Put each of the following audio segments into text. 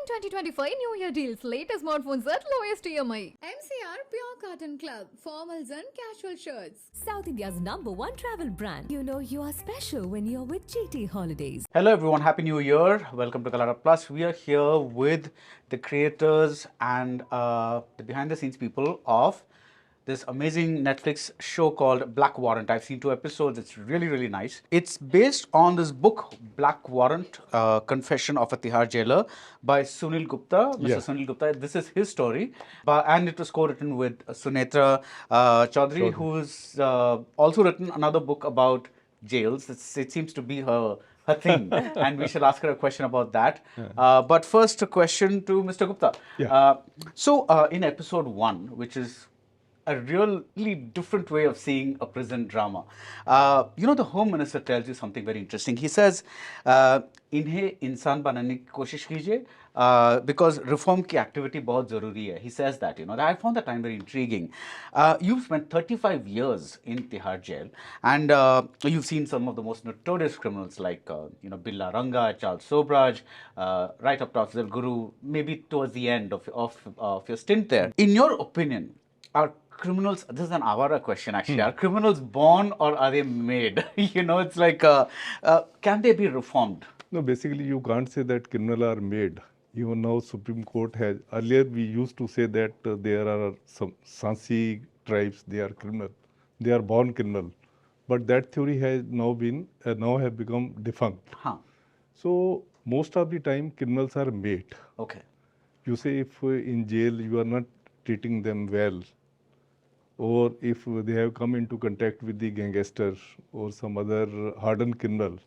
Enjoying 2025 New Year deals, latest smartphones at lowest EMI. MCR Pure Cotton Club, formals and casual shirts. South India's #1 travel brand. You know you are special when you're with GT Holidays. Hello everyone, Happy New Year. Welcome to Galatta Plus. We are here with the creators and the behind the scenes people of this amazing Netflix show called Black Warrant. I've seen 2 episodes. It's really, really nice. It's based on this book, Black Warrant, Confession of a Tihar Jailer by Sunil Gupta. Mr. Sunil Gupta. This is his story. And it was co-written with Sunetra Chaudhary, who's also written another book about jails. It seems to be her thing, and we shall ask her a question about that. But first, a question to Mr. Gupta. So, in episode 1, which is a really different way of seeing a prison drama, the Home Minister tells you something very interesting. He says, "इन्हें इंसान बनाने की कोशिश कीजिए, because reform की activity बहुत ज़रूरी है." He says that, I found that time very intriguing. You've spent 35 years in Tihar jail, and you've seen some of the most notorious criminals like, Billa Ranga, Charles Sobraj, right up to Afzal Guru, maybe towards the end of your stint there. In your opinion, are criminals, this is an Avara question actually, are criminals born or are they made? It's like, can they be reformed? No, basically you can't say that criminals are made. Even now Supreme Court has, earlier we used to say that there are some Sansi tribes, they are criminal, they are born criminal. But that theory has now have become defunct. So most of the time criminals are made. Okay. You say if in jail you are not treating them well, or if they have come into contact with the gangster or some other hardened criminal.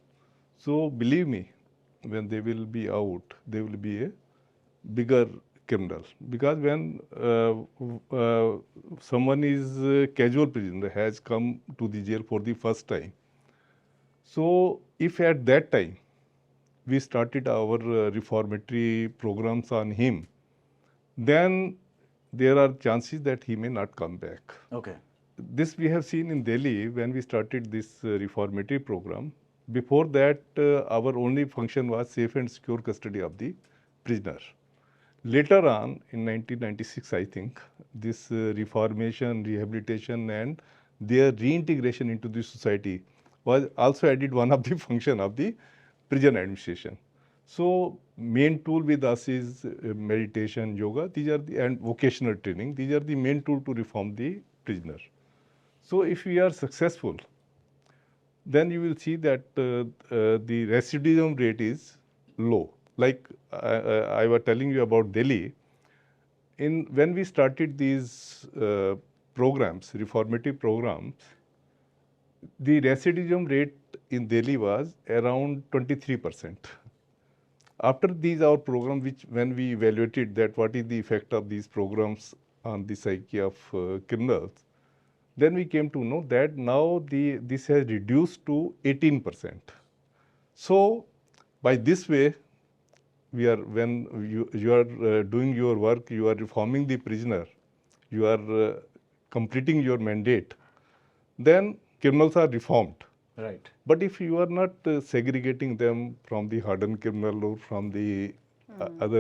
So believe me, when they will be out, they will be a bigger criminal. Because when someone is a casual prisoner, has come to the jail for the first time, so if at that time we started our reformatory programs on him, then there are chances that he may not come back. Okay. This we have seen in Delhi when we started this reformatory program. Before that, our only function was safe and secure custody of the prisoner. Later on, in 1996, I think, this reformation, rehabilitation and their reintegration into the society was also added one of the function of the prison administration. So, main tool with us is meditation, yoga, these are and vocational training. These are the main tool to reform the prisoner. So, if we are successful, then you will see that the recidivism rate is low. Like I was telling you about Delhi, when we started these programs, reformative programs, the recidivism rate in Delhi was around 23%. After these our program, when we evaluated that what is the effect of these programs on the psyche of criminals, then we came to know that now this has reduced to 18%. So by this way, when you are doing your work, you are reforming the prisoner, you are completing your mandate, then criminals are reformed. Right. But if you are not segregating them from the hardened criminal or from the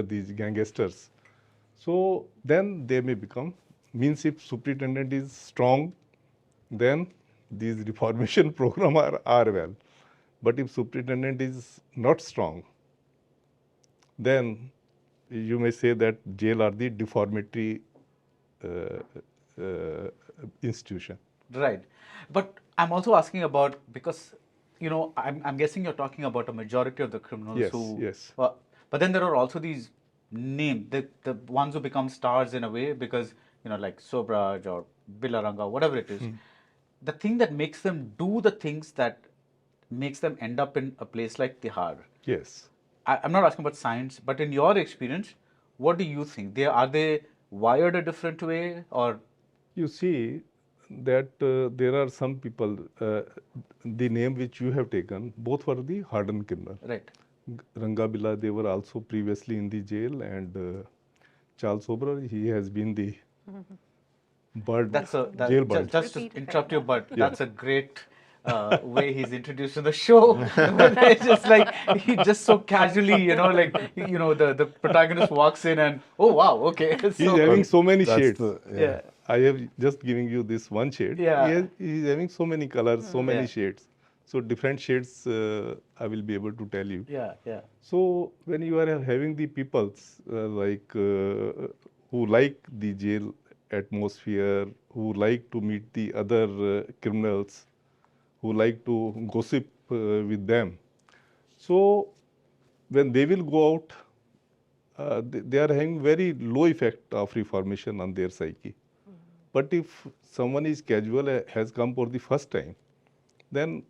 these gangsters, so then they may become, means if superintendent is strong, then these reformation program are well. But if superintendent is not strong, then you may say that jail are the deformity institution. Right. But I'm also asking about, because, I'm guessing you're talking about a majority of the criminals Yes. But then there are also these names, the ones who become stars in a way, because, like Sobraj or Bilaranga, whatever it is. The thing that makes them do the things that makes them end up in a place like Tihar. Yes. I'm not asking about science, but in your experience, what do you think? Are they wired a different way, or? You see that there are some people, the name which you have taken, both were the hardened criminal. Right. Ranga Bila, they were also previously in the jail, and Charles Sobra, he has been the bird, jail bird. Just to interrupt you, but that's a great way he's introduced to the show. It's just like he just so casually, the protagonist walks in and oh wow, okay. He's So having so many That's shades. yeah, I have just giving you this one shade. Yeah. He's having so many colors, so many Yeah. shades. So different shades I will be able to tell you. yeah. So when you are having the peoples who like the jail atmosphere, who like to meet the other criminals, who like to gossip with them. So when they will go out, they are having very low effect of reformation on their psyche. But if someone is casual, has come for the first time, then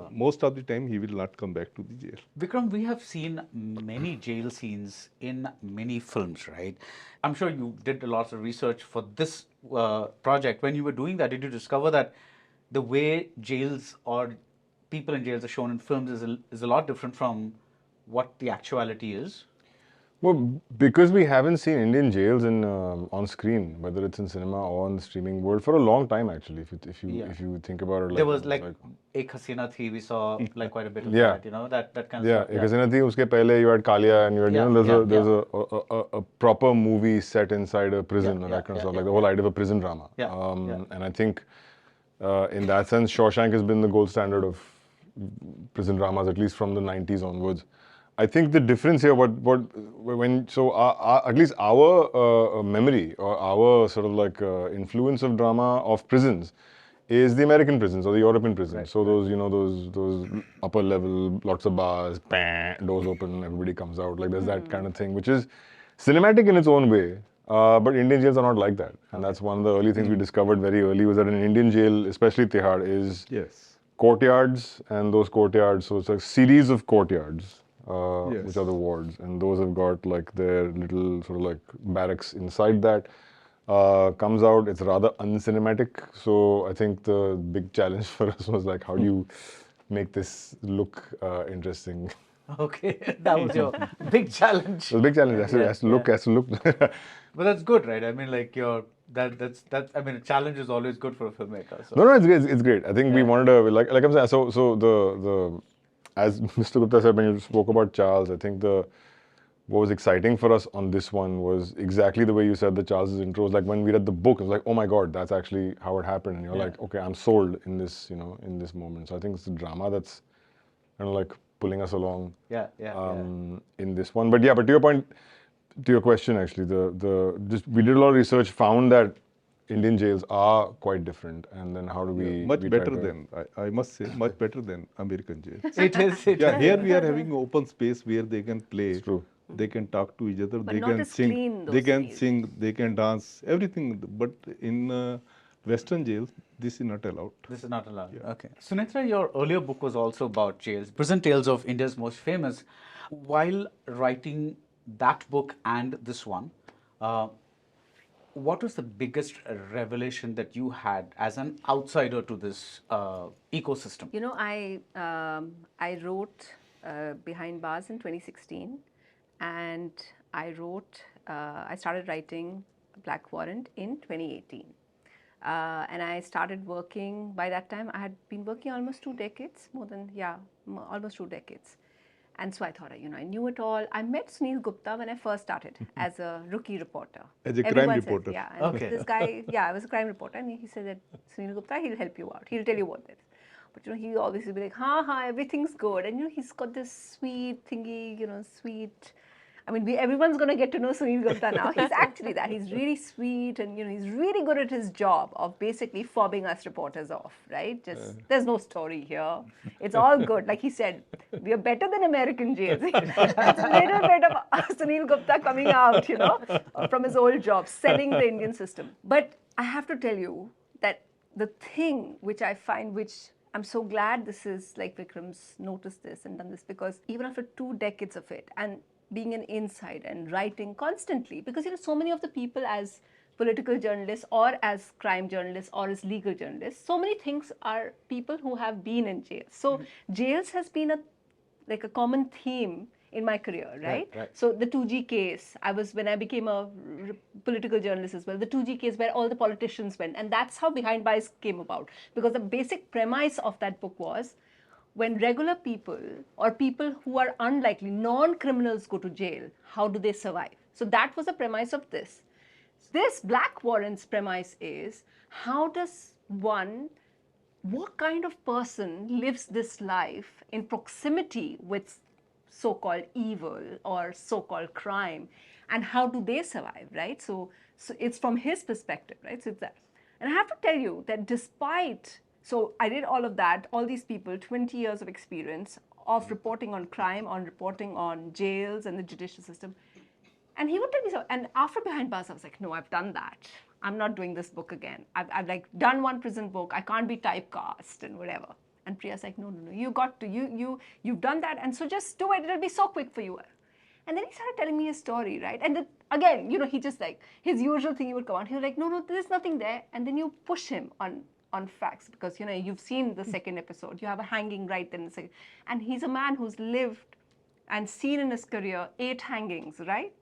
most of the time he will not come back to the jail. Vikram, we have seen many jail scenes in many films, right? I'm sure you did a lot of research for this project. When you were doing that, did you discover that the way jails or people in jails are shown in films is a lot different from what the actuality is? Well, because we haven't seen Indian jails in on screen, whether it's in cinema or in the streaming world, for a long time actually. If you think about it, like, There was like Ek Hasina Thi, we saw like quite a bit of Yeah. that, that kind of stuff. because in uske pehle you had Kalia and you had, there's a proper movie set inside a prison and that kind of stuff, like the whole idea of a prison drama. And I think in that sense, Shawshank has been the gold standard of prison dramas, at least from the 90s onwards. I think the difference here, at least our memory or our sort of like influence of drama of prisons is the American prisons or the European prisons. Right, so those upper level, lots of bars, doors open, everybody comes out. Like there's that kind of thing, which is cinematic in its own way. But Indian jails are not like that. And that's one of the early things we discovered very early, was that an Indian jail, especially Tihar, is courtyards, and those courtyards, so it's a series of courtyards. Which are the wards, and those have got like their little sort of like barracks inside that. Comes out, it's rather uncinematic. So I think the big challenge for us was like, how do you make this look interesting? Okay, that was your big challenge. It was a big challenge. Has to look. But that's good, right? I mean, like that's I mean, a challenge is always good for a filmmaker. So. No, it's great. I think we wanted to like I'm saying. So the as Mr. Gupta said when you spoke about Charles, I think what was exciting for us on this one was exactly the way you said the Charles's intro. Was like when we read the book, it was like, oh my God, that's actually how it happened, and you're like, okay, I'm sold in this, in this moment. So I think it's the drama that's kind of like pulling us along. In this one, but to your point, to your question, actually, we did a lot of research, found that Indian jails are quite different, and then how do we much better than I must say much better than American jails. It is. Here we are having open space where they can play. It's true. They can talk to each other. But they not can as sing. clean, those They can scenes. sing. They can dance. Everything. But in Western jails, this is not allowed. This is not allowed. Okay. Sunetra, your earlier book was also about jails, Prison Tales of India's Most Famous. While writing that book and this one, what was the biggest revelation that you had as an outsider to this ecosystem? I wrote Behind Bars in 2016, and I started writing Black Warrant in 2018. And I started working, by that time I had been working almost 2 decades, almost 2 decades. And so I thought, I knew it all. I met Sunil Gupta when I first started as a rookie reporter. As a crime reporter. And this guy, I was a crime reporter, and he said that Sunil Gupta, he'll help you out. He'll tell you what it is. But he always would be like, everything's good. And he's got this sweet thingy, sweet. I mean, everyone's going to get to know Sunil Gupta now. He's actually that. He's really sweet, and he's really good at his job of basically fobbing us reporters off, right? There's no story here. It's all good. Like he said, we are better than American jails. That's a little bit of Sunil Gupta coming out, from his old job, selling the Indian system. But I have to tell you that the thing which I find, which I'm so glad this is like Vikram's noticed this and done this, because even after 2 decades of it, and being an inside and writing constantly, because so many of the people as political journalists or as crime journalists or as legal journalists, so many things are people who have been in jails. So jails has been a common theme in my career, right? Right. So the 2G case, when I became a political journalist as well, the 2G case where all the politicians went, and that's how Behind Bars came about. Because the basic premise of that book was, when regular people or people who are unlikely, non-criminals go to jail, how do they survive? So that was the premise of this. This Black Warrant's premise is, what kind of person lives this life in proximity with so-called evil or so-called crime, and how do they survive, right? So it's from his perspective, right? So it's that. And I have to tell you that so I did all of that, all these people, 20 years of experience of reporting on crime, on reporting on jails and the judicial system. And he would tell me so. And after Behind Bars, I was like, no, I've done that. I'm not doing this book again. I've like done one prison book. I can't be typecast and whatever. And Priya's like, no, you've done that. And so just do it. It'll be so quick for you. And then he started telling me his story, right? And then, again, he just like, his usual thing, he would come out. He was like, no, there's nothing there. And then you push him on facts because, you've seen the second episode. You have a hanging right then. And he's a man who's lived and seen in his career 8 hangings, right?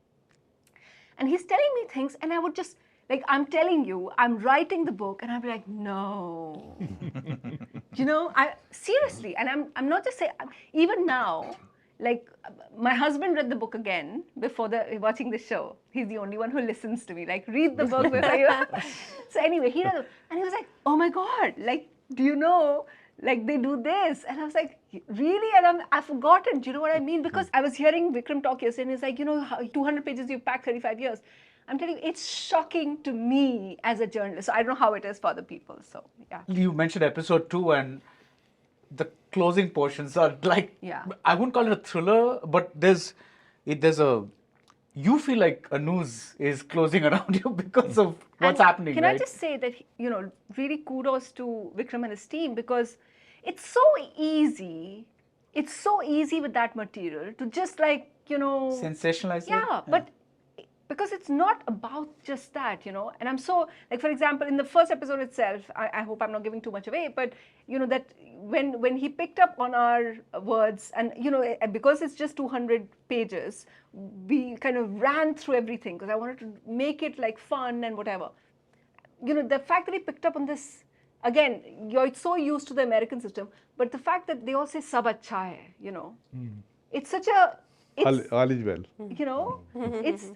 And he's telling me things, and I would just, like, I'm telling you, I'm writing the book, and I'd be like, no. Seriously, and I'm not just saying, even now, like, my husband read the book again before watching the show. He's the only one who listens to me, like, read the book before you. So anyway, he read it, and he was like, oh my God, like, do you know, like, they do this? And I was like, really? And I've forgotten. Do you know what I mean? Because I was hearing Vikram talk yesterday, and he's like, 200 pages you've packed 35 years. I'm telling you, it's shocking to me as a journalist. So I don't know how it is for other people. So, yeah. You mentioned episode 2, and the closing portions are like, I wouldn't call it a thriller, but you feel like a noose is closing around you because of what's happening, Can right? I just say that, really kudos to Vikram and his team, because it's so easy. It's so easy with that material to just like, sensationalize it? Yeah, but because it's not about just that, and I'm so, like, for example, in the first episode itself, I hope I'm not giving too much away, but, that when he picked up on our words and, because it's just 200 pages, we kind of ran through everything because I wanted to make it like fun and whatever. The fact that he picked up on this, again, you're so used to the American system, but the fact that they all say sab acha hai, it's such a, all is well.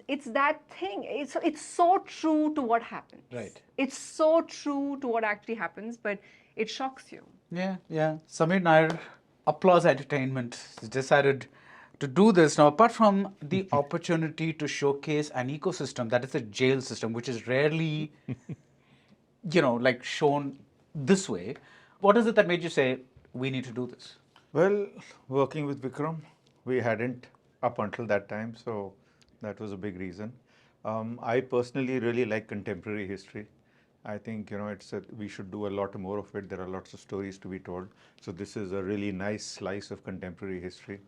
it's that thing. It's so true to what happens. Right. It's so true to what actually happens, but it shocks you. Yeah. Samir Nair, Applause Entertainment, has decided to do this. Now, apart from the opportunity to showcase an ecosystem that is a jail system, which is rarely, like shown this way, what is it that made you say, we need to do this? Well, working with Vikram, we hadn't up until that time, so that was a big reason. I personally really like contemporary history. I think, we should do a lot more of it. There are lots of stories to be told. So this is a really nice slice of contemporary history,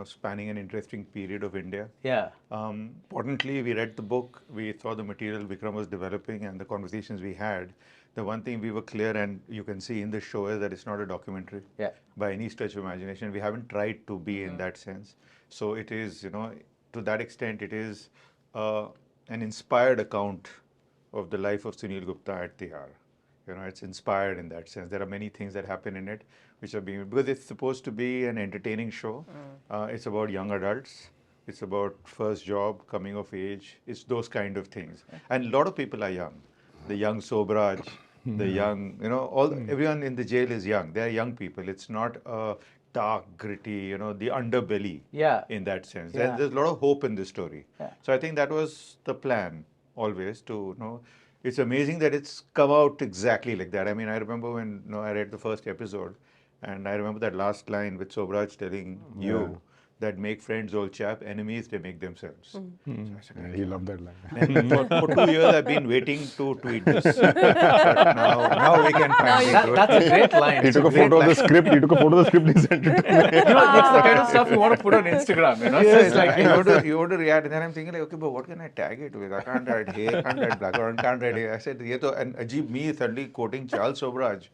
spanning an interesting period of India. Yeah. Importantly, we read the book, we saw the material Vikram was developing and the conversations we had. The one thing we were clear, and you can see in the show, is that it's not a documentary by any stretch of imagination. We haven't tried to be in that sense. So it is, to that extent, it is an inspired account of the life of Sunil Gupta at Tihar. It's inspired in that sense. There are many things that happen in it which are being, because it's supposed to be an entertaining show. It's about young adults. It's about first job, coming of age. It's those kind of things. And a lot of people are young. The young Sobraj, the young, everyone in the jail is young. They are young people. it's not a dark, gritty, the underbelly in that sense. There's a lot of hope in this story. So I think that was the plan always to, it's amazing that it's come out exactly like that. I mean, I remember when I read the first episode, and I remember that last line with Sobraj telling you that make friends, old chap, enemies, they make themselves. So he loved that line. and for 2 years, I've been waiting to tweet this. But now we can find it. That's a great line. He took a photo of the script. He took a photo of the script. He sent it to me. It's the kind of stuff you want to put on Instagram. So it's like you want to react, and then I'm thinking like, okay, but what can I tag it with? I can't write hair, can't write black, or can't write hair. I said, and Ajib, me suddenly quoting Charles Sobraj.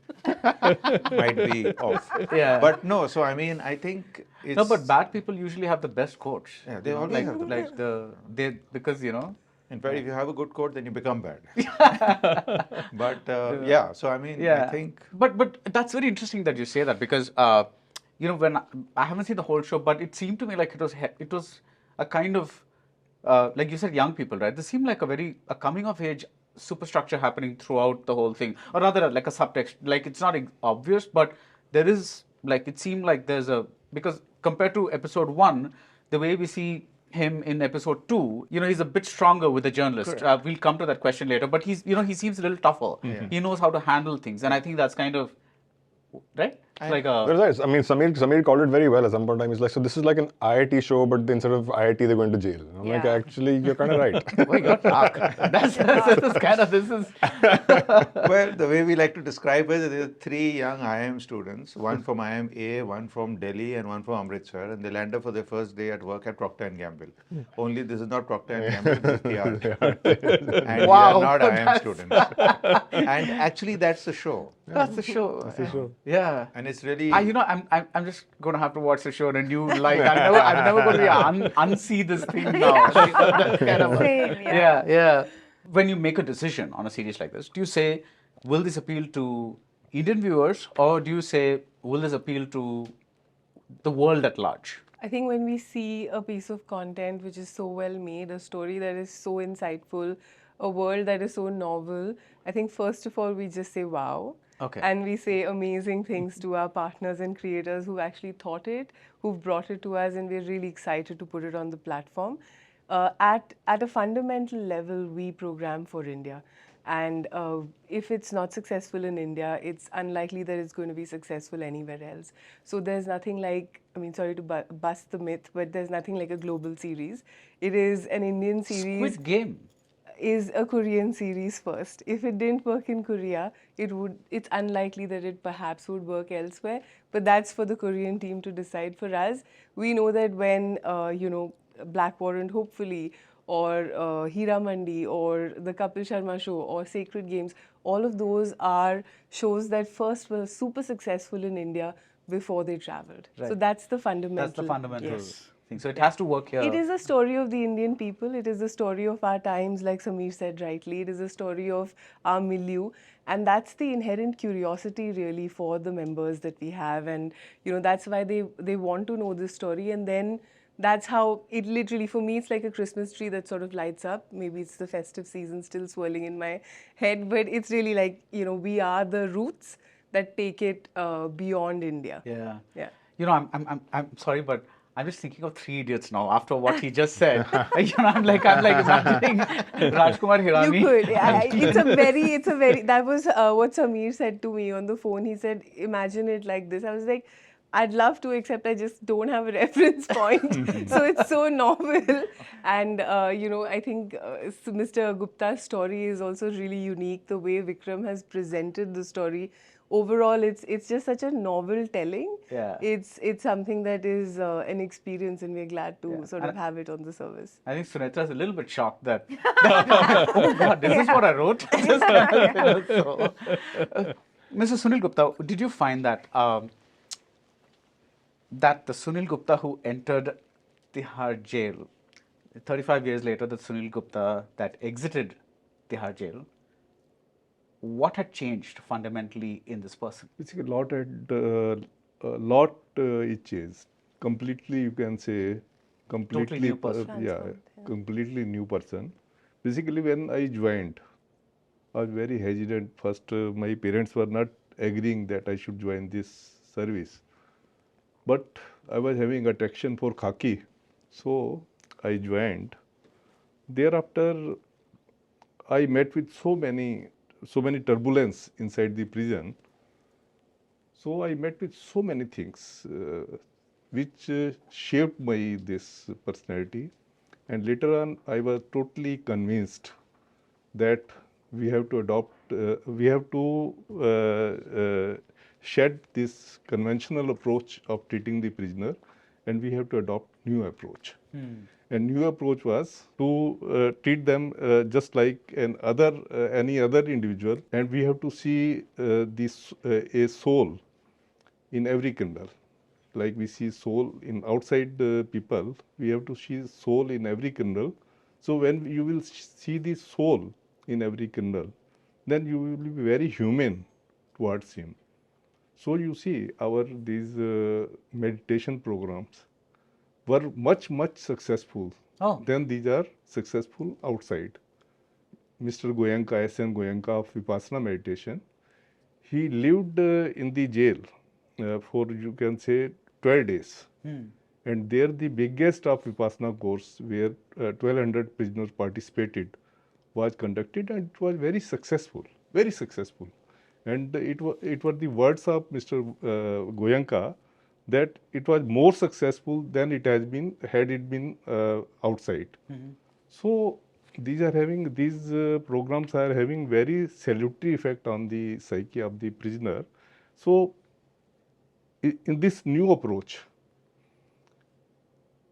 might be off. Yeah. But no, so I mean, I think it's... No, but bad people usually have the best coach. Yeah, they You know, always have the best. because, you know. In fact, if you have a good coach, then you become bad. But yeah, so I mean, I think... But that's very interesting that you say that because, you know, when I haven't seen the whole show, but it seemed to me like it was a kind of, like you said, young people, right? This seemed like a coming of age superstructure happening throughout the whole thing, or rather like a subtext. Like it's not obvious, but there is, like, it seemed like there's because compared to episode 1, the way we see him in episode 2, you know, he's a bit stronger with the journalist. We'll come to that question later, but he seems a little tougher. He knows how to handle things, and I think that's kind of right. It's like a... That's right. I mean, Samir called it very well at some point in time. He's like, so this is like an IIT show, but instead of IIT, they're going to jail. And I'm like, actually, you're kind of right. Well, you're dark. That's kind of, this is... Well, the way we like to describe it, there are 3 young IIM students, one from IIM A, one from Delhi, and one from Amritsar, and they land up for their first day at work at Procter & Gamble. Only this is not Procter & Gamble, this is PR. And Wow, we are not IIM students. And actually, that's the show. That's the show. That's the show. Yeah. And it's really... You know, I'm just going to have to watch the show, and you, like, I'm never going to unsee this thing now. That's kind of Same, yeah. When you make a decision on a series like this, do you say, will this appeal to Indian viewers, or do you say, will this appeal to the world at large? I think when we see a piece of content which is so well made, a story that is so insightful, a world that is so novel, I think first of all we just say wow. Okay. And we say amazing things to our partners and creators who've actually thought it, who've brought it to us, and we're really excited to put it on the platform. At a fundamental level, we program for India. And if it's not successful in India, it's unlikely that it's going to be successful anywhere else. So there's nothing like, I mean, sorry to bust the myth, but there's nothing like a global series. It is an Indian series. Squid Game Is a Korean series first. If it didn't work in Korea, it's unlikely that it perhaps would work elsewhere. But that's for the Korean team to decide. For us, we know that when, you know, Black Warrant, hopefully, or Hira Mandi, or the Kapil Sharma show, or Sacred Games, all of those are shows that first were super successful in India before they traveled. Right. So that's the fundamental. That's the fundamental Yes. thing. So it has to work here. It is a story of the Indian people. It is the story of our times, like Samir said rightly. It is a story of our milieu. And that's the inherent curiosity really for the members that we have. And, you know, that's why they want to know this story. And then that's how it literally, for me, it's like a Christmas tree that sort of lights up. Maybe it's the festive season still swirling in my head. But it's really like, you know, we are the roots that take it beyond India. Yeah. Yeah. You know, I'm sorry, but I'm just thinking of 3 Idiots now after what he just said. You know, I'm like imagining Rajkumar Hirani. You could. Yeah, it's a very, that was what Samir said to me on the phone. He said, imagine it like this. I was like, I'd love to, except I just don't have a reference point. So it's so novel. And, you know, I think Mr. Gupta's story is also really unique. The way Vikram has presented the story. Overall, it's just such a novel telling. Yeah. It's something that is an experience, and we're glad to sort of have it on the service. I think Sunetra's a little bit shocked that, oh God, this is what I wrote? Just kind of, you know, so. Mr. Sunil Gupta, did you find that that the Sunil Gupta who entered Tihar jail, 35 years later, the Sunil Gupta that exited Tihar jail, what had changed fundamentally in this person? Basically, a lot it changed. Completely, you can say, completely new person. completely new person. Basically, when I joined, I was very hesitant. First, my parents were not agreeing that I should join this service. But I was having attraction for khaki, so I joined. Thereafter, I met with so many turbulence inside the prison. So I met with so many things which shaped my this personality. And later on, I was totally convinced that we have to adopt, shed this conventional approach of treating the prisoner, and we have to adopt new approach. A new approach was to treat them just like any other individual, and we have to see a soul in every criminal. Like we see soul in outside people, we have to see soul in every criminal. So when you will see the soul in every criminal, then you will be very human towards him. So you see, these meditation programs were much successful. Then these are successful outside. Mr. Goenka, S.N. Goenka of Vipassana meditation, he lived in the jail for, you can say, 12 days. And there the biggest of Vipassana course where 1200 prisoners participated was conducted, and it was very successful, very successful. And it were the words of Mr. Goenka that it was more successful than it has been had it been outside. So these programs are having very salutary effect on the psyche of the prisoner. So in this new approach,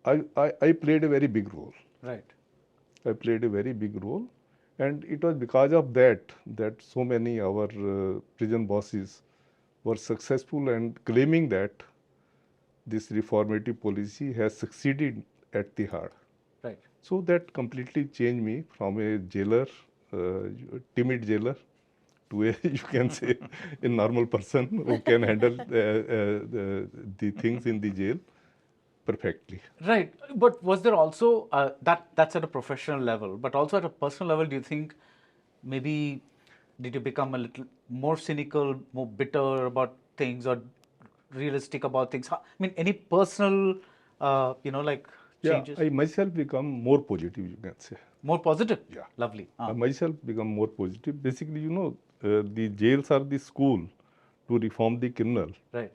I played a very big role. Right. I played a very big role, and it was because of that so many our prison bosses were successful and claiming that this reformative policy has succeeded at the heart. Right. So that completely changed me from a jailer, timid jailer, to a, you can say, a normal person who can handle the things in the jail perfectly. Right. But was there also that's at a professional level, but also at a personal level, do you think maybe did you become a little more cynical, more bitter about things, or realistic about things? I mean, any personal, changes? I myself become more positive, you can say. More positive? Yeah. Lovely. I myself become more positive. Basically, the jails are the school to reform the criminal. Right.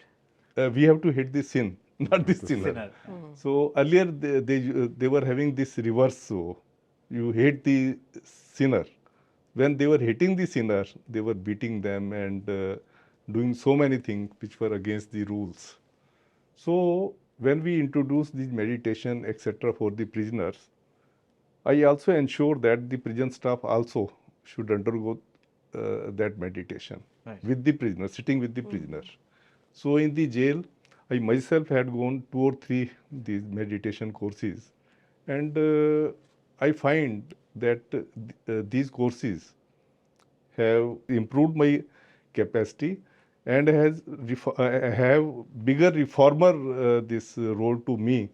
We have to hate the sin, not the sinner. So earlier they were having this reverse. So you hate the sinner. When they were hating the sinner, they were beating them and doing so many things which were against the rules. So when we introduce this meditation, etc., for the prisoners, I also ensure that the prison staff also should undergo that meditation with the prisoner, sitting with the prisoner. So in the jail, I myself had gone 2 or 3 these meditation courses, and I find that these courses have improved my capacity and have bigger reformer this role to me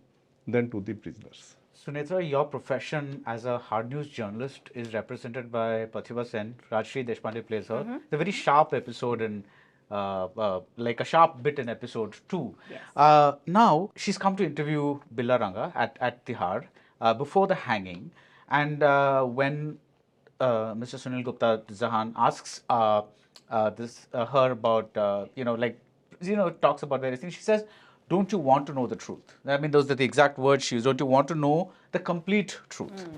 than to the prisoners. Sunetra, your profession as a hard news journalist is represented by Pratibha Sen. Rajshri Deshpande plays her. It's a very sharp episode and like a sharp bit in episode 2. Yes. Now, she's come to interview Billa Ranga at Tihar before the hanging. And when Mr. Sunil Gupta Zahan asks her about, talks about various things, she says, don't you want to know the truth? I mean, those are the exact words she used. Don't you want to know the complete truth?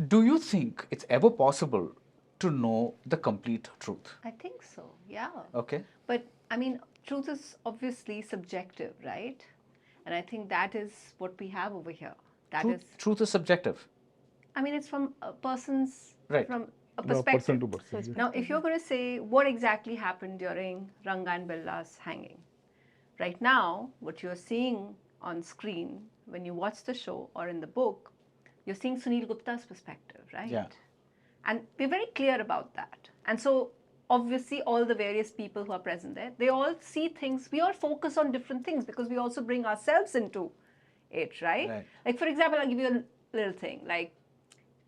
Do you think it's ever possible to know the complete truth? I think so, yeah. Okay. But I mean, truth is obviously subjective, right? And I think that is what we have over here. Truth is subjective. I mean, it's from a person's, Right. from a No, perspective. person to person. Now, if you're going to say what exactly happened during Ranga and Billa's hanging, right now, what you're seeing on screen when you watch the show or in the book, you're seeing Sunil Gupta's perspective, right? Yeah. And we're very clear about that. And so, obviously, all the various people who are present there, they all see things. We all focus on different things because we also bring ourselves into it, right? Like, for example, I'll give you a little thing. Like,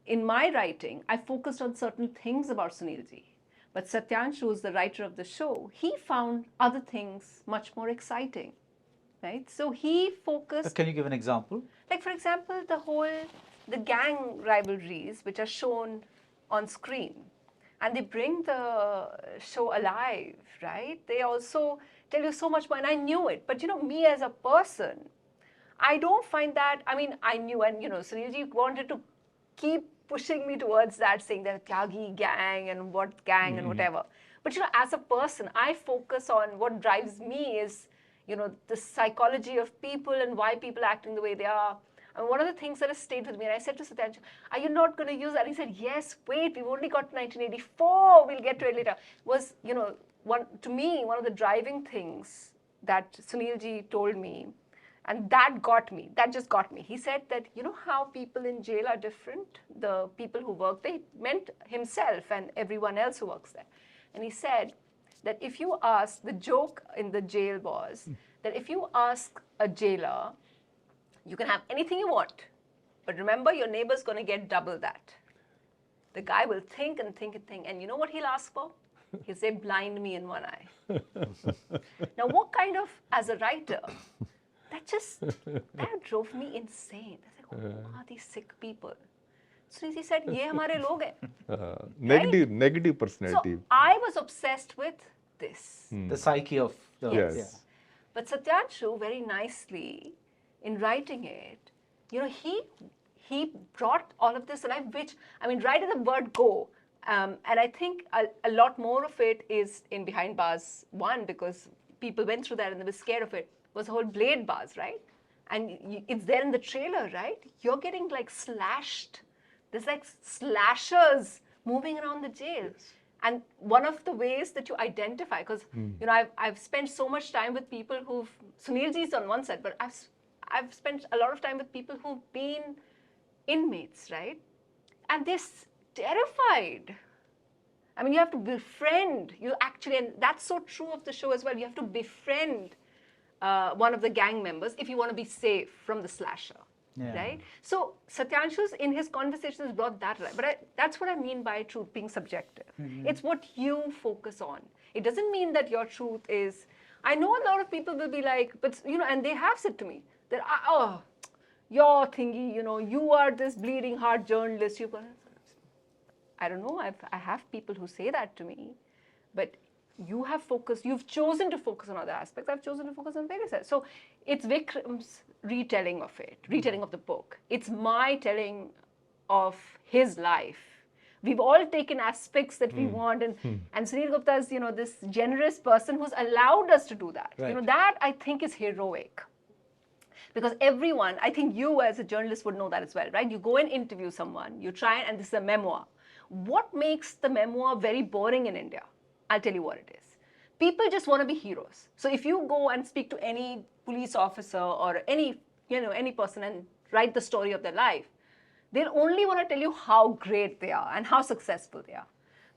in my writing, I focused on certain things about Sunilji. But Satyanshu, who's the writer of the show, he found other things much more exciting, right? So he focused... Can you give an example? Like, for example, the gang rivalries which are shown on screen. And they bring the show alive, right? They also tell you so much more. And I knew it. But, me as a person, I don't find that... I mean, I knew, and, Sunilji wanted to keep pushing me towards that, saying that Tyagi gang and what gang and whatever. But, as a person, I focus on what drives me is, the psychology of people and why people are acting the way they are. And one of the things that has stayed with me, and I said to Satyanshu, are you not going to use that? He said, yes, wait, we've only got 1984, we'll get to it later. Was, to me, one of the driving things that Sunilji told me, and that just got me. He said that, you know how people in jail are different? The people who work there, he meant himself and everyone else who works there. And he said that if you ask, the joke in the jail was that if you ask a jailer, you can have anything you want, but remember your neighbor's going to get double that. The guy will think and think and think, and you know what he'll ask for? He'll say, blind me in one eye. Now, what kind of, as a writer, that drove me insane. I was like, who are these sick people? So he said, ye hamare log hain. Negative personality. So I was obsessed with this. The psyche of the... Yes. Yeah. But Satyanshu, very nicely, in writing it, he brought all of this alive, which, I mean, right at the word go, and I think a lot more of it is in Behind Bars 1, because people went through that and they were scared of it, was the whole blade bars, right? And it's there in the trailer, right? You're getting like slashed. There's like slashers moving around the jail. Yes. And one of the ways that you identify, because I've spent so much time with people who've, Sunilji's on one side, but I've spent a lot of time with people who've been inmates, right? And they're terrified. I mean, you have to befriend. And that's so true of the show as well. You have to befriend one of the gang members if you want to be safe from the slasher, right? So Satyanshu's, in his conversations, brought that right. But that's what I mean by truth being subjective. It's what you focus on. It doesn't mean that your truth is... I know a lot of people will be like, but, and they have said to me that, your thingy, you are this bleeding heart journalist. I don't know, I have people who say that to me, but you've chosen to focus on other aspects. I've chosen to focus on various aspects. So it's Vikram's retelling of the book. It's my telling of his life. We've all taken aspects that we want, and Sunil Gupta is, this generous person who's allowed us to do that. Right. That I think is heroic. Because everyone, I think you as a journalist would know that as well, right? You go and interview someone, you try, and this is a memoir. What makes the memoir very boring in India? I'll tell you what it is. People just want to be heroes. So if you go and speak to any police officer or any person and write the story of their life, they'll only want to tell you how great they are and how successful they are.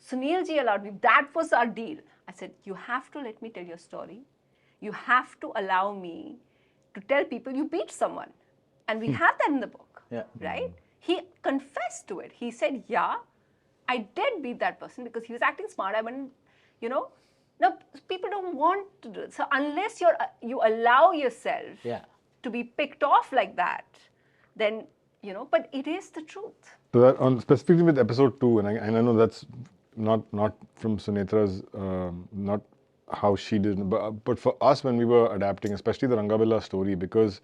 Sunilji allowed me, that was our deal. I said, you have to let me tell your story. You have to allow me to tell people you beat someone. And we have that in the book, right? He confessed to it. He said, yeah, I did beat that person because he was acting smart. I went, now people don't want to do it. So unless you allow yourself to be picked off like that, then, but it is the truth. So that specifically with episode 2, and I know that's not from Sunetra's, not how she did, but for us when we were adapting, especially the Rangabilla story, because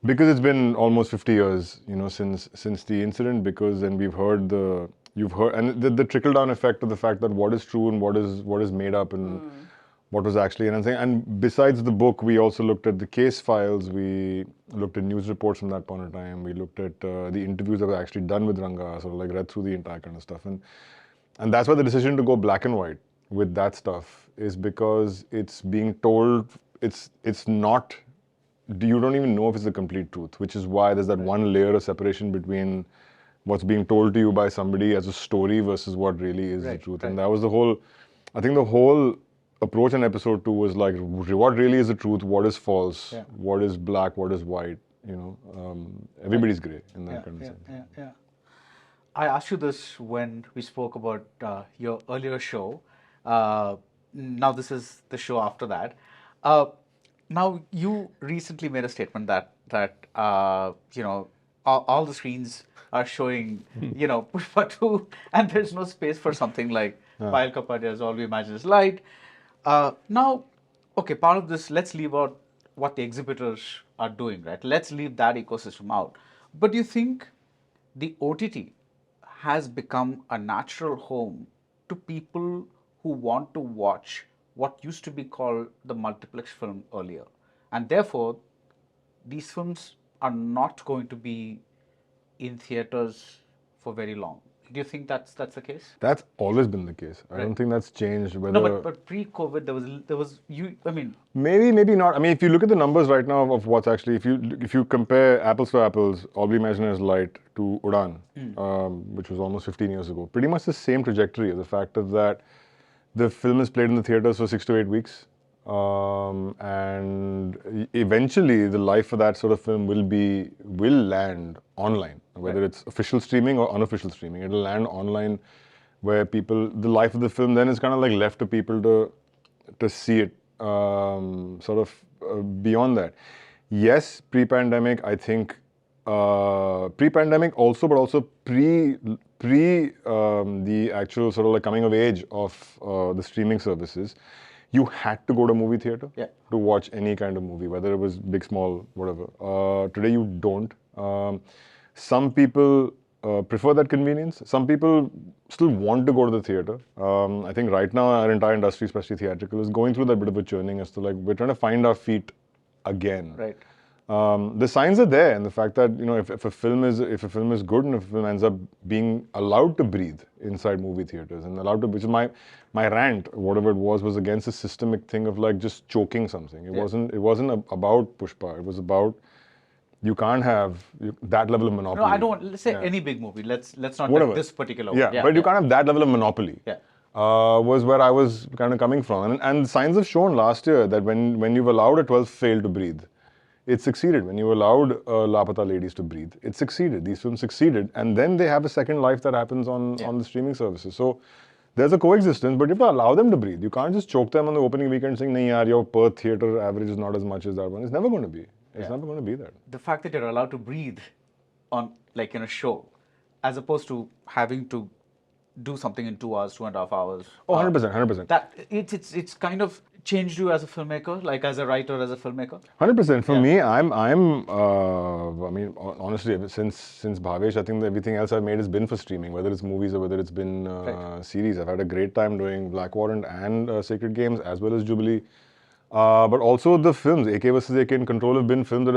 it's been almost 50 years, since the incident, and you've heard, and the trickle-down effect of the fact that what is true and what is made up and what was actually anything. And besides the book, we also looked at the case files, we looked at news reports from that point in time, we looked at the interviews that were actually done with Ranga, sort of like read through the entire kind of stuff. And that's why the decision to go black and white with that stuff is because it's being told, it's not, you don't even know if it's the complete truth, which is why there's that one layer of separation between what's being told to you by somebody as a story versus what really is the truth. And that was the whole approach in episode 2 was like, what really is the truth, what is false, what is black, what is white, everybody's grey in that kind of sense. I asked you this when we spoke about your earlier show. Now this is the show after that. Now you recently made a statement that all the screens are showing Pushpa 2, and there's no space for something like Payal Kapadia's All We Imagine Is Light. Now, okay, part of this, let's leave out what the exhibitors are doing, right? Let's leave that ecosystem out. But do you think the OTT has become a natural home to people who want to watch what used to be called the multiplex film earlier? And therefore, these films are not going to be in theaters for very long. Do you think that's the case? That's always been the case. I don't think that's changed. Whether No, but pre-COVID there was you. I mean, maybe not. I mean, if you look at the numbers right now of what's actually, if you compare apples to apples, Aubrey Imagineer's Light to Udan, which was almost 15 years ago, pretty much the same trajectory. The fact of that the film is played in the theaters for 6 to 8 weeks, and eventually the life of that sort of film will land online, whether it's official streaming or unofficial streaming. It'll land online, where the life of the film then is kind of like left to people to see it. Beyond that, yes, pre-pandemic, I think pre-pandemic also, but also pre the actual sort of like coming of age of the streaming services, you had to go to movie theater to watch any kind of movie, whether it was big, small, whatever. Today you don't. Some people prefer that convenience. Some people still want to go to the theater. I think right now our entire industry, especially theatrical, is going through that bit of a churning as to like we're trying to find our feet again. Right. The signs are there, and the fact that if a film is good and if a film ends up being allowed to breathe inside movie theaters and allowed to, which is my rant, whatever it was against the systemic thing of like just choking something. It wasn't about Pushpa. It was about you can't have that level of monopoly. No, I don't. Let's say any big movie. Let's not Whatever. take this particular one. But you can't have that level of monopoly. Yeah. Was where I was kind of coming from, and signs have shown last year that when you've allowed a 12th fail to breathe, it succeeded. When you allowed Lapata Ladies to breathe, it succeeded. These films succeeded, and then they have a second life that happens on the streaming services. So there's a coexistence, but you have to allow them to breathe. You can't just choke them on the opening weekend saying, "Nahi yaar, your per theater average is not as much as that one." It's never going to be. It's never going to be that. The fact that you're allowed to breathe on like in a show, as opposed to having to do something in 2 hours, 2.5 hours. Oh, 100%, 100%. That it's kind of changed you as a filmmaker, like as a writer, as a filmmaker. 100%. For me, I mean, honestly, since Bhavesh, I think that everything else I've made has been for streaming, whether it's movies or whether it's been series. I've had a great time doing Black Warrant and Sacred Games, as well as Jubilee. But also the films, AK vs. AK and Control, have been films that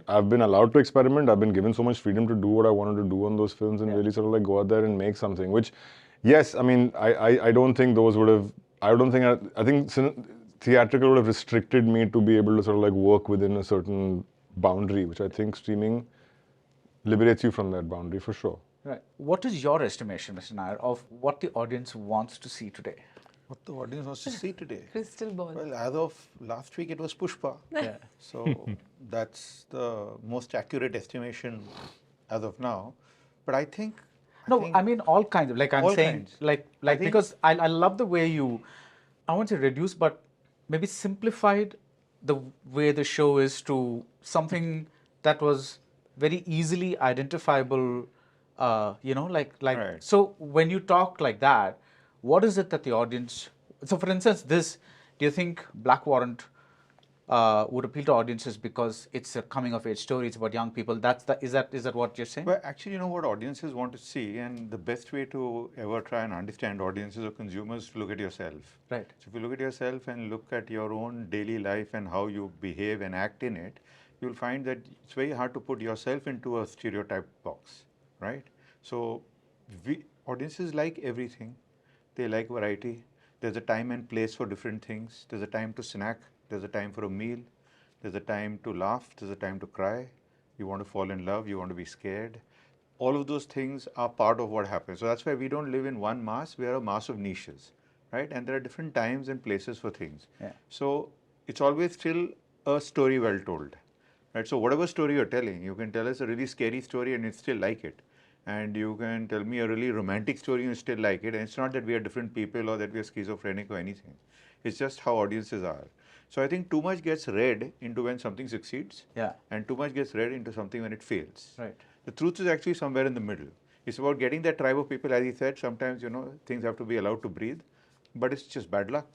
I've been allowed to experiment. I've been given so much freedom to do what I wanted to do on those films and really sort of like go out there and make something, which, yes, I mean, I don't think those would have, I think theatrical would have restricted me to be able to sort of like work within a certain boundary, which I think streaming liberates you from that boundary for sure. Right. What is your estimation, Mr. Nair, of what the audience wants to see today? What the audience wants to see today? Crystal ball. Well, as of last week, it was Pushpa. So that's the most accurate estimation as of now. But I think... I mean all kinds of, like I'm saying, kinds. like because I love the way you, I won't say reduced, but maybe simplified the way the show is to something that was very easily identifiable, Right. So when you talk like that, what is it that the audience, so for instance, do you think Black Warrant would appeal to audiences because it's a coming of age story, it's about young people? Is that what you're saying? Well, actually, you know what audiences want to see, and the best way to ever try and understand audiences or consumers is to look at yourself. Right. So if you look at yourself and look at your own daily life and how you behave and act in it, you'll find that it's very hard to put yourself into a stereotype box, right? So audiences like everything. They like variety. There's a time and place for different things. There's a time to snack. There's a time for a meal. There's a time to laugh. There's a time to cry. You want to fall in love. You want to be scared. All of those things are part of what happens. So that's why we don't live in one mass. We are a mass of niches, right? And there are different times and places for things. Yeah. So it's always still a story well told, right? So whatever story you're telling, you can tell us a really scary story and you'd still like it. And you can tell me a really romantic story and you still like it. And it's not that we are different people or that we are schizophrenic or anything. It's just how audiences are. So I think too much gets read into when something succeeds. Yeah. And too much gets read into something when it fails. Right. The truth is actually somewhere in the middle. It's about getting that tribe of people, as he said, sometimes, things have to be allowed to breathe. But it's just bad luck.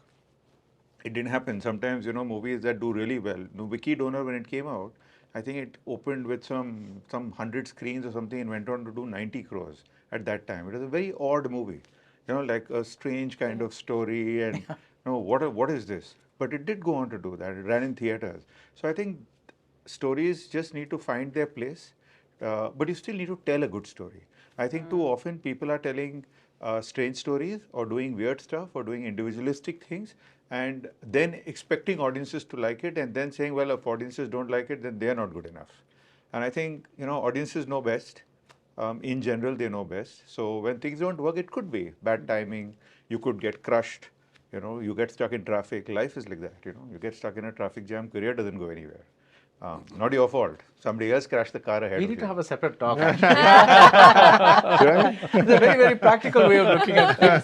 It didn't happen. Sometimes, movies that do really well. Wiki Donor, when it came out, I think it opened with some 100 screens or something and went on to do 90 crores at that time. It was a very odd movie, like a strange kind of story and what is this? But it did go on to do that. It ran in theaters. So I think stories just need to find their place, but you still need to tell a good story. I think too often people are telling strange stories or doing weird stuff or doing individualistic things and then expecting audiences to like it and then saying, well, if audiences don't like it, then they're not good enough. And I think, audiences know best. In general, they know best. So when things don't work, it could be bad timing. You could get crushed. You get stuck in traffic. Life is like that. You get stuck in a traffic jam. Career doesn't go anywhere. Not your fault. Somebody else crashed the car ahead We of need to you. have a separate talk. Actually. It's a very, very practical way of looking at things.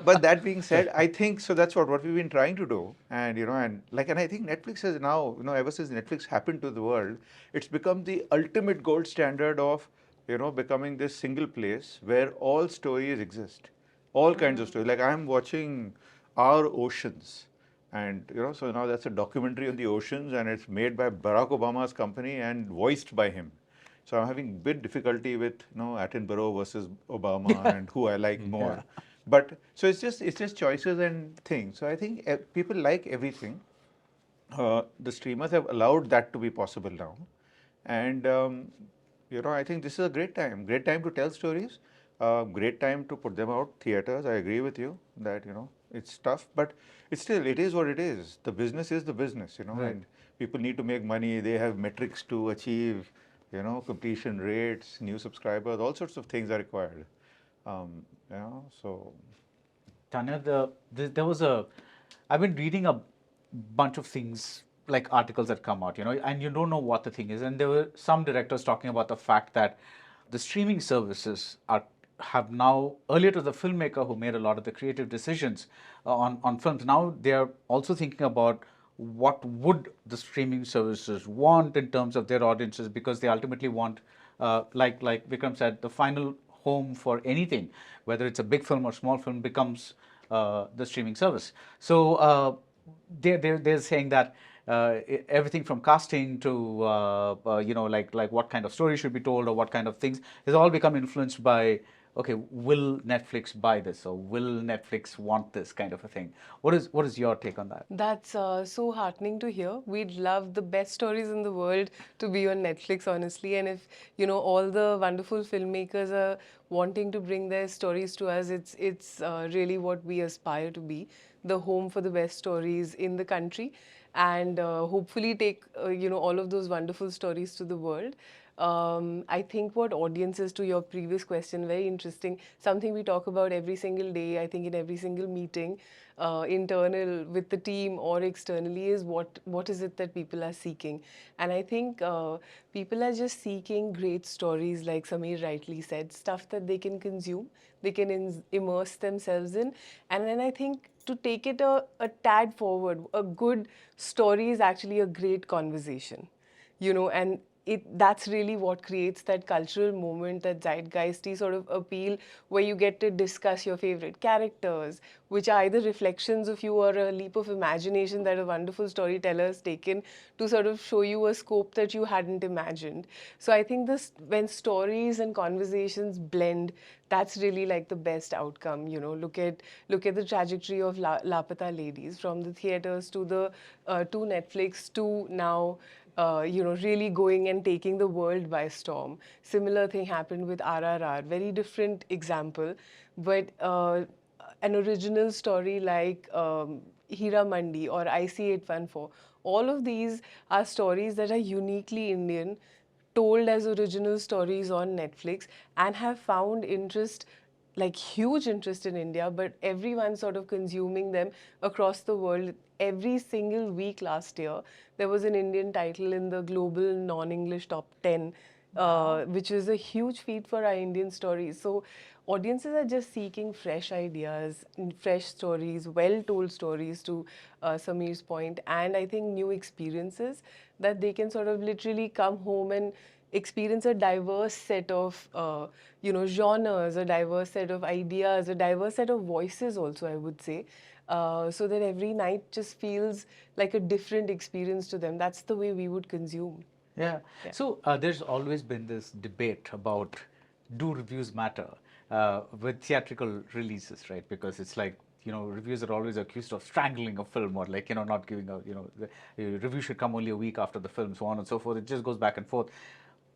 But that being said, I think so. That's what we've been trying to do, and and I think Netflix has now, ever since Netflix happened to the world, it's become the ultimate gold standard of becoming this single place where all stories exist, all kinds of stories. Like I'm watching Our Oceans. And so now that's a documentary on the oceans, and it's made by Barack Obama's company and voiced by him. So I'm having a bit difficulty with Attenborough versus Obama and who I like more. Yeah. But so it's just choices and things. So I think people like everything. The streamers have allowed that to be possible now, and I think this is a great time to tell stories. Great time to put them out theaters. I agree with you that it's tough, but it is what it is. The business is the business, Right. and people need to make money. They have metrics to achieve, completion rates, new subscribers, all sorts of things are required. So Tanya, there was I've been reading a bunch of things like articles that come out, and you don't know what the thing is. And there were some directors talking about the fact that the streaming services have now, earlier it was the filmmaker who made a lot of the creative decisions on films. Now they are also thinking about what would the streaming services want in terms of their audiences, because they ultimately want, like Vikram said, the final home for anything, whether it's a big film or small film, becomes the streaming service. So they're saying that everything from casting to like what kind of story should be told or what kind of things has all become influenced by, okay, will Netflix buy this or will Netflix want this kind of a thing? What is your take on that? That's so heartening to hear. We'd love the best stories in the world to be on Netflix, honestly. And if all the wonderful filmmakers are wanting to bring their stories to us, it's really what we aspire to be, the home for the best stories in the country, and hopefully take all of those wonderful stories to the world. I think what audiences, to your previous question, very interesting, something we talk about every single day, I think in every single meeting, internal with the team or externally, is what is it that people are seeking. And I think people are just seeking great stories, like Sameer rightly said, stuff that they can consume, they can immerse themselves in. And then I think to take it a tad forward, a good story is actually a great conversation, and that's really what creates that cultural moment, that zeitgeisty sort of appeal, where you get to discuss your favorite characters, which are either reflections of you or a leap of imagination that a wonderful storyteller has taken to sort of show you a scope that you hadn't imagined. So I think when stories and conversations blend, that's really like the best outcome. Look at the trajectory of Lapata Ladies, from the theaters to Netflix to now really going and taking the world by storm. Similar thing happened with RRR, very different example, but an original story like Hira Mandi or IC814, all of these are stories that are uniquely Indian, told as original stories on Netflix, and have found interest, like huge interest in India, but everyone sort of consuming them across the world. Every single week last year, there was an Indian title in the global non-English top 10, which is a huge feat for our Indian stories. So audiences are just seeking fresh ideas, fresh stories, well-told stories, to Sameer's point, and I think new experiences that they can sort of literally come home and experience a diverse set of genres, a diverse set of ideas, a diverse set of voices also, I would say, so that every night just feels like a different experience to them. That's the way we would consume. Yeah. So there's always been this debate about, do reviews matter with theatrical releases, right? Because it's like reviewers are always accused of strangling a film or like, not giving the review should come only a week after the film, so on and so forth. It just goes back and forth.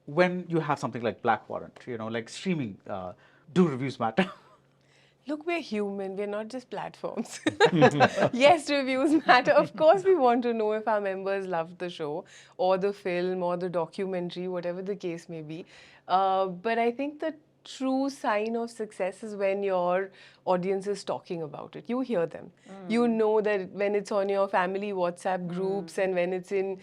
When you have something like Black Warrant, like streaming, do reviews matter? Look, we're human. We're not just platforms. Yes, reviews matter. Of course, we want to know if our members loved the show or the film or the documentary, whatever the case may be. But I think the true sign of success is when your audience is talking about it. You hear them. You know that when it's on your family WhatsApp groups and when it's in,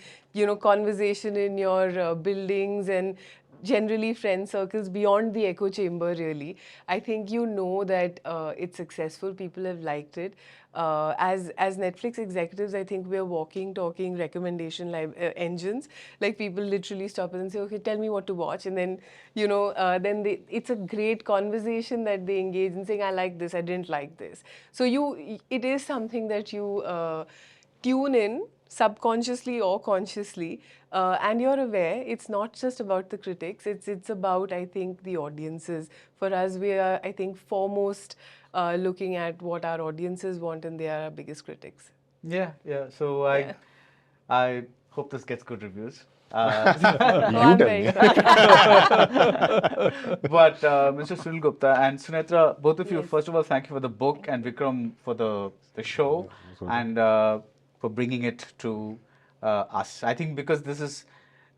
conversation in your buildings and generally friend circles beyond the echo chamber, really. I think that it's successful. People have liked it. As Netflix executives, I think we're walking, talking recommendation engines. Like people literally stop us and say, okay, tell me what to watch. And then, it's a great conversation that they engage in saying, I like this, I didn't like this. So it is something that you tune in subconsciously or consciously, and you're aware it's not just about the critics, it's about, I think, the audiences. For us, we are, I think, foremost looking at what our audiences want, and they are our biggest critics. Yeah. So I hope this gets good reviews. I'm tell very me. sure. But Mr. Sunil Gupta and Sunetra, both of you, Yes. first of all, thank you for the book, and Vikram for the show, and for bringing it to us. I think because this is,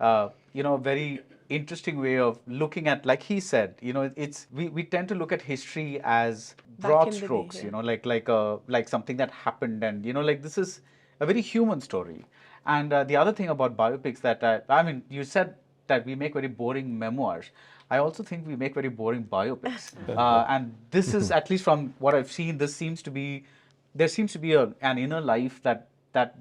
a very interesting way of looking at, like he said, it's we tend to look at history as broad in the day, strokes, yeah. like something that happened, and like this is a very human story. And the other thing about biopics that you said that we make very boring memoirs. I also think we make very boring biopics. And this is, at least from what I've seen, there seems to be an inner life that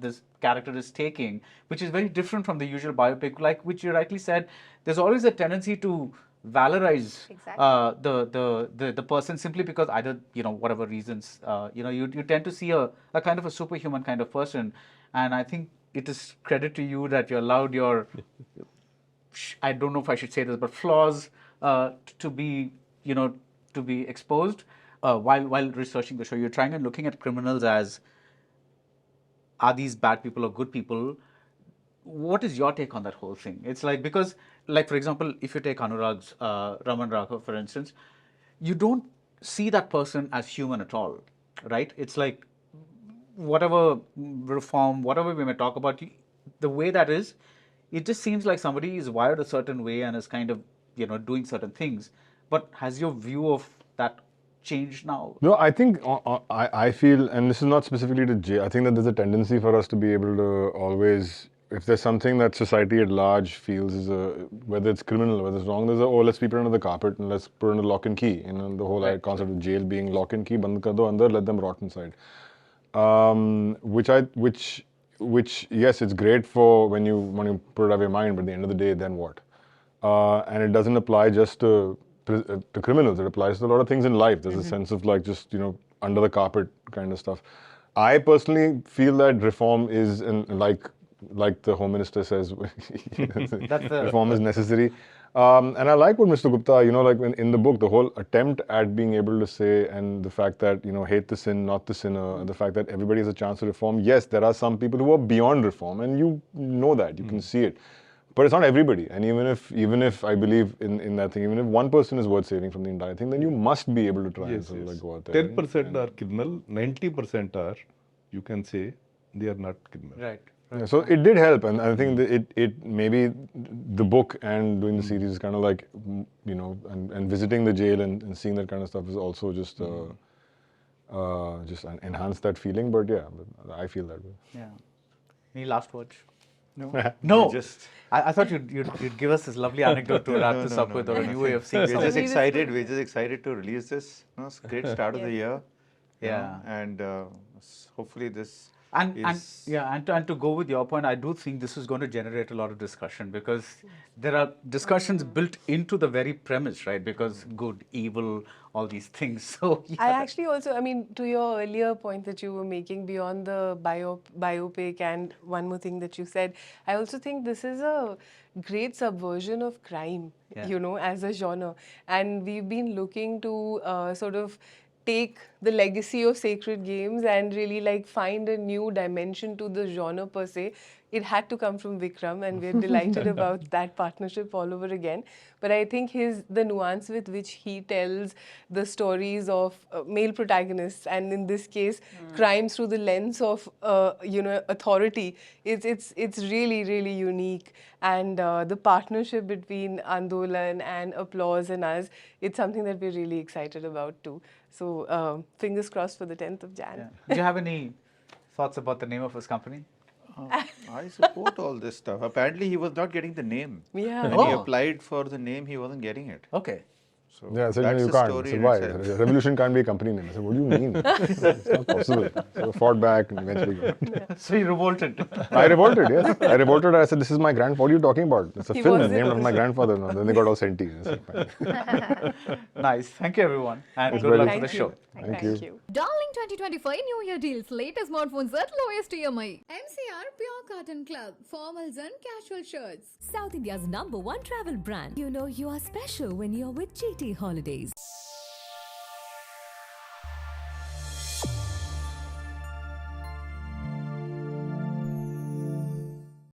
this character is taking, which is very different from the usual biopic. Like which you rightly said, there's always a tendency to valorize the person simply because either whatever reasons you tend to see a kind of a superhuman kind of person, and I think it is credit to you that you allowed your I don't know if I should say this, but flaws to be exposed while researching the show. You're trying and looking at criminals as, are these bad people or good people? What is your take on that whole thing? It's like, because, like, for example, if you take Anurag's Raman Raghav, for instance, you don't see that person as human at all, right? It's like, whatever reform, whatever we may talk about, the way that is, it just seems like somebody is wired a certain way and is kind of, doing certain things. But has your view of that changed now? No, I think I feel, and this is not specifically to Jay, I think that there's a tendency for us to be able to always, if there's something that society at large feels is whether it's criminal, whether it's wrong, there's let's sweep it under the carpet and let's put it under lock and key. The whole concept of jail being lock and key, band kar do andar, let them rot inside. Which yes, it's great for when you put it out of your mind, but at the end of the day, then what? And it doesn't apply just to criminals. It applies to a lot of things in life. There's a sense of like just under the carpet kind of stuff. I personally feel that reform is like the Home Minister says, reform is necessary. And I like what Mr. Gupta, like in the book, the whole attempt at being able to say, and the fact that, hate the sin, not the sinner, and the fact that everybody has a chance to reform. Yes, there are some people who are beyond reform, and you know that, you can see it. But it's not everybody. And even if I believe in that thing, even if one person is worth saving from the entire thing, then you must be able to try and sort of like go out there. 10% are criminal, 90% are, you can say, they are not criminal. Right. Yeah, so it did help, and I think that it maybe the book and doing the series is kind of like, and visiting the jail and seeing that kind of stuff is also just enhance that feeling. But yeah, I feel that way. Yeah. Any last words? No. No. Just I thought you'd give us this lovely anecdote to wrap this up with, or a new way of seeing we're something. just excited. We're just excited to release this. It's a great start of the year. Yeah. And hopefully this. And to go with your point, I do think this is going to generate a lot of discussion, because there are discussions built into the very premise, right? Because good, evil, all these things. So yeah. I actually also, to your earlier point that you were making beyond the biopic, and one more thing that you said, I also think this is a great subversion of crime, as a genre. And we've been looking to sort of take the legacy of Sacred Games and really like find a new dimension to the genre per se, it had to come from Vikram, and we're delighted about that partnership all over again. But I think the nuance with which he tells the stories of male protagonists, and in this case, crimes through the lens of authority, it's really unique. And the partnership between Andolan and Applause and us, it's something that we're really excited about too. So fingers crossed for the 10th of Jan. Yeah. Do you have any thoughts about the name of his company? I support all this stuff. Apparently, he was not getting the name. Yeah. When he applied for the name, he wasn't getting it. Okay. So Yeah, I said, that's you the can't. story I said, in why? itself. Revolution can't be a company name. I said, what do you mean? It's not possible. So I fought back and eventually got. So you revolted. I revolted, yes. I revolted. I said, this is my what are you talking about? It's a He film wasn't named after my also. grandfather. No, then they got all senti. I said, fine. Nice. Thank you, everyone. And It's good luck very- for the show. Thank you. Darling 2025 New Year deals. Latest smartphones at lowest EMI. MCR Pure Cotton Club. Formals and casual shirts. South India's #1 travel brand. You know you are special when you're with GT Holidays.